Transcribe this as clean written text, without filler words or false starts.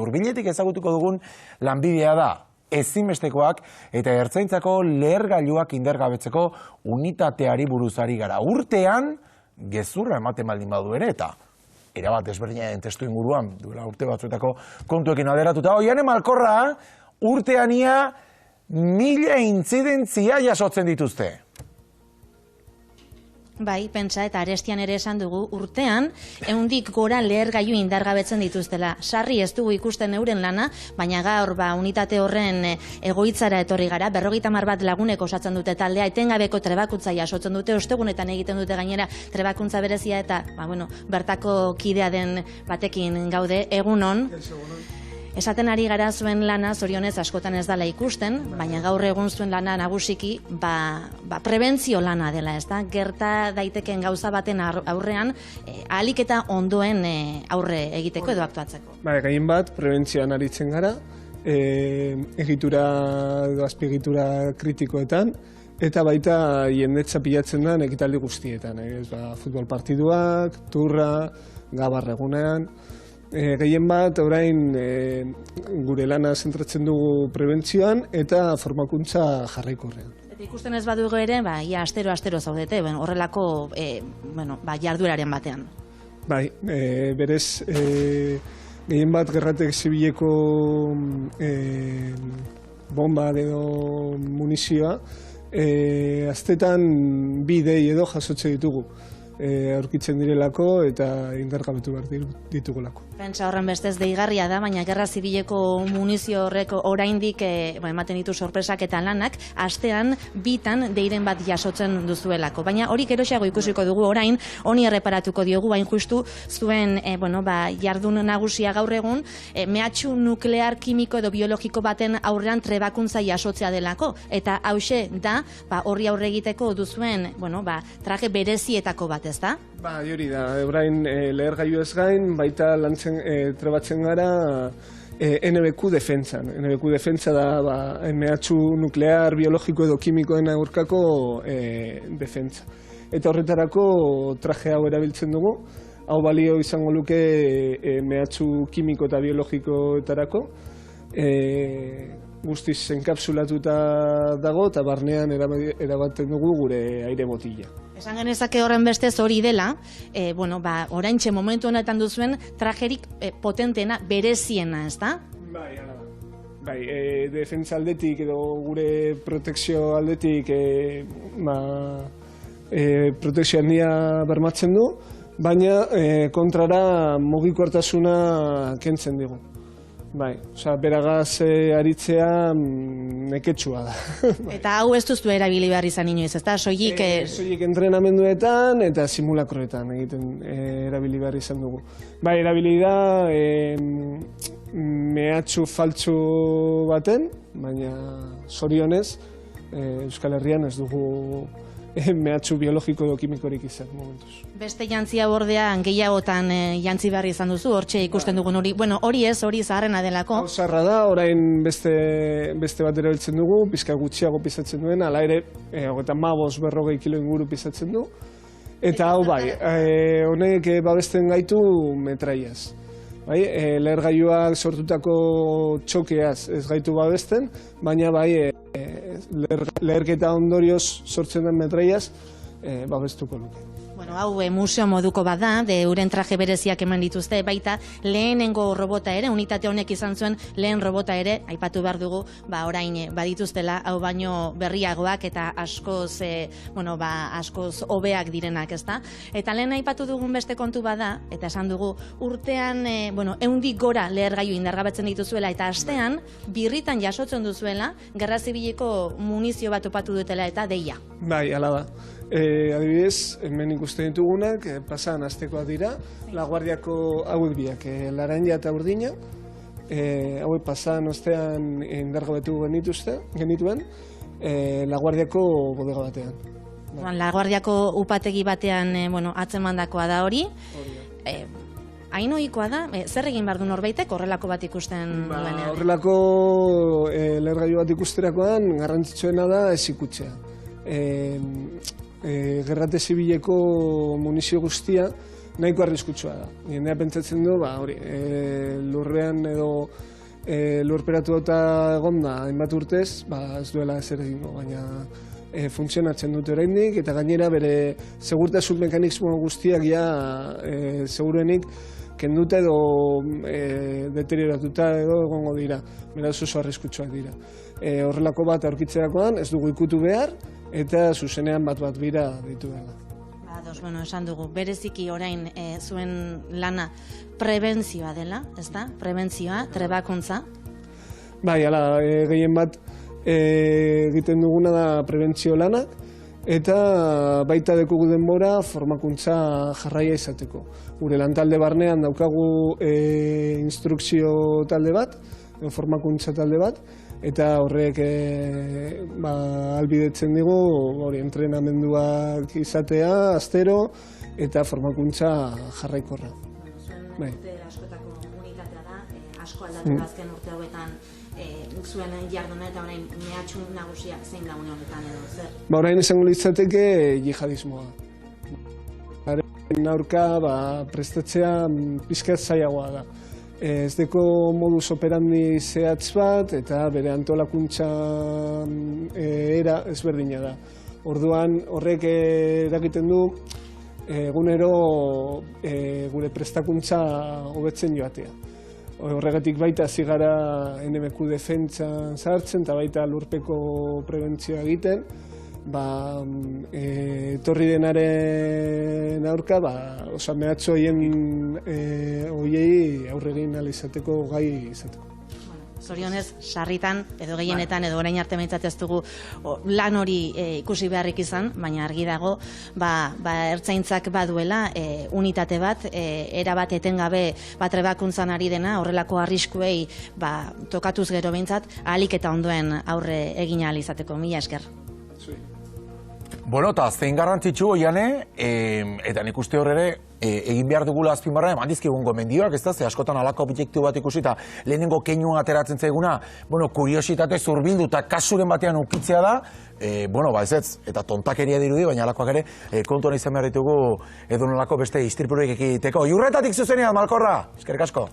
hurbiletik ezagutuko dugun lanbidea da ezinbestekoak eta ertzaintzako lehergailuak indargabetzeko unitateari buruzari gara. Urtean gezurra ematen baldin badu ere eta erabat ezberdinaren testu inguruan duela urte batzuetako kontuekin alderatuta. Oiane Malkorra urtean ia 1000 intzidentzia jasotzen dituzte. Bai, pentsa eta arestian ere esan dugu, urtean, 100 gora lehergailu indargabetzen dituztela. Sarri ez dugu ikusten euren lana, baina gaur unitate horren egoitzara etorri gara, 50 bat lagunek osatzen dute taldea, etengabeko trebakuntza jasotzen dute, ostegunetan egiten dute gainera trebakuntza berezia eta, bertako kidea den batekin gaude, egunon. Esaten ari gara zuen lana zorionez askotan ez dela ikusten, baina gaur egun zuen lana nagusiki prebentzio lana dela, ez da? Gerta daiteken gauza baten aurrean ahalik eta ondoen aurre egiteko edo aktuatzeko. Gehien bat, prebentzioan aritzen gara, egitura edo azpiegitura kritikoetan, eta baita jendetza pilatzen da ekitaldi guztietan, futbol partiduak, turra, gabar egunean. Gehien bat, orain gure lana zentratzen dugu prebentzioan eta formakuntza jarraikorrean. Eta ikusten ez badugu ere, ia astero zaudete, horrelako jardueraren batean. Bai, berez, gehien bat gerratek zibileko bomba edo munizioa, aztetan 2 dei edo jasotze ditugu. Aurkitzen direlako eta indargabetu behar ditugulako. Pentsa horren bestez deigarria da, baina gerra zibileko munizio horrek oraindik ematen ditu sorpresak eta lanak, astean 2 deiren bat jasotzen duzuelako. Baina hori geroxeago ikusiko dugu orain, honi erreparatuko diogu, bain justu zuen jardun nagusia gaur egun, mehatxu nuklear kimiko edo biologiko baten aurrean trebakuntza jasotzea delako. Eta hause da, horri aurre egiteko duzuen traje berezietako bat, ez da? Hori da, orain lehergailu ez gain, baita trebatzen gara NBQ defentsan. NBQ defentsa da mehatxu nuklear, biologiko edo kimikoen aurkako defentsa. Eta horretarako traje hau erabiltzen dugu, hau balio izango luke mehatxu kimiko eta biologikoetarako, guztiz enkapsulatuta dago eta barnean erabaten dugu gure aire botila. Esan genezake horren bestez hori dela, oraintxe momentu honetan duzuen trajerik potentena, bereziena, ez da? Bai, ala da. Bai, defentsa aldetik edo gure protekzio aldetik protekzio handia bermatzen du, baina kontrara mugikortasuna kentzen digu. Bai, beragaz aritzea neketsua da. Eta hau ez duzu erabili behar izan inoiz, ez da? Soilik entrenamenduetan eta simulakroetan erabili behar izan dugu. Bai, erabili da mehatxu faltsu baten, baina zorionez Euskal Herrian ez dugu mehatxu biologiko edo kimikorik izan momentuz. Beste jantzia bordean gehiagotan jantzi behar izan duzu, hortxe ikusten dugun hori. Hori ez, hori zaharrena delako. Zaharra da, orain beste bat erabiltzen dugu, pizka gutxiago pisatzen duen, ala ere, 35-40 kilo inguru pisatzen du. Eta hau bai, honek babesten gaitu metraiaz. Lehergailuak sortutako txokeaz ez gaitu babesten, baina bai leherketa ondorioz sortzen den metraiaz babestuko luke. Hau museo moduko bada, euren traje bereziak eman dituzte, baita lehenengo robota ere, unitate honek izan zuen lehen robota ere, aipatu behar dugu, orain badituztela, hau baino berriagoak eta askoz hobeak direnak, ezta? Eta lehen aipatu dugun beste kontu bada, eta esan dugu, urtean 100 gora lehergailu indargabetzen dituzuela, eta astean, birritan jasotzen duzuela, gerra zibileko munizio bat topatu dutela eta deia. Bai, ala da. Adibidez, hemen ikusten ditugunak, pasan astekoak dira, Laguardiako hauek biak, Laranja eta Urdina, hauek pasan ostean indargabetu genituen, Laguardiako bodega batean. Laguardiako upategi batean atzemandakoa da hori. Hain ohikoa da, zer egin behar du norbaitek horrelako bat ikusten lanean? Horrelako lehergailu bat ikusterakoan garrantzitsuena da ezikutzea. Gerrate zibileko munizio guztia nahiko arriskutsua da. Jendea pentsatzen du, hori, lurrean edo lurperatu eta egonda hainbat urtez, ez duela ezer egingo, baina funtzionatzen dute oraindik, eta gainera bere segurtasun mekanismo guztiak seguruenik kenduta edo deterioratuta edo egongo dira, beraz oso arriskutsuak dira. Horrelako bat aurkitzerakoan ez dugu ikutu behar, eta zuzenean bat bira ditu dela. Bueno, esan dugu, bereziki orain zuen lana prebentzioa dela, ez da? Prebentzioa, trebakuntza? Bai, ala, gehien bat egiten duguna da prebentzio lanak, eta baita dekugu denbora formakuntza jarraia izateko. Gure lantalde barnean daukagu instrukzio talde bat, formakuntza talde bat, eta horrek ahalbidetzen digu entrenamenduak izatea, astero, eta formakuntza jarraikorra. Zuen urte askotako unitatea da, asko aldatu azken urte hauetan zuen jarduna eta orain mehatxu nagusia zein da une honetan edo zer? Orain esango litzateke jihadismoa. Aurka prestatzea pixkat zailagoa da. Ez deko modus operandi zehatz bat eta bere antolakuntza era ezberdina da. Orduan horrek eragiten du egunero gure prestakuntza hobetzen joatea. Horregatik baita hasi gara NMQ defentsan sartzen eta baita lurpeko prebentzioa egiten. Etorri denaren aurka, mehatxo horiei aurre egin ahal izateko gai izateko. Zorionez, sarritan, edo gehienetan, edo orain arte behintzat ez dugu lan hori ikusi beharrik izan, baina argi dago, ertzaintzak baduela unitate bat, erabat etengabe trebakuntzan ari dena, horrelako arriskuei tokatuz gero behintzat, ahalik eta ondoen aurre egin ahal izateko. Mila esker. Bueno, eta zein garrantzitsu oiane, eta nik uste horre egin behar dugula azpimarra, eman dizkigun gomendioak, ez da, ze askotan alako objektu bat ikusi, eta lehenengo keinua ateratzen zaiguna, kuriositate zurbildu eta kasuren batean ukitzea da, ez, eta tontakeria dirudi, baina alakoak ere, kontuan izan behar ditugu edo nolako beste istripurik egiteko. Iurretatik zuzenean, Malkorra, eskerrik asko.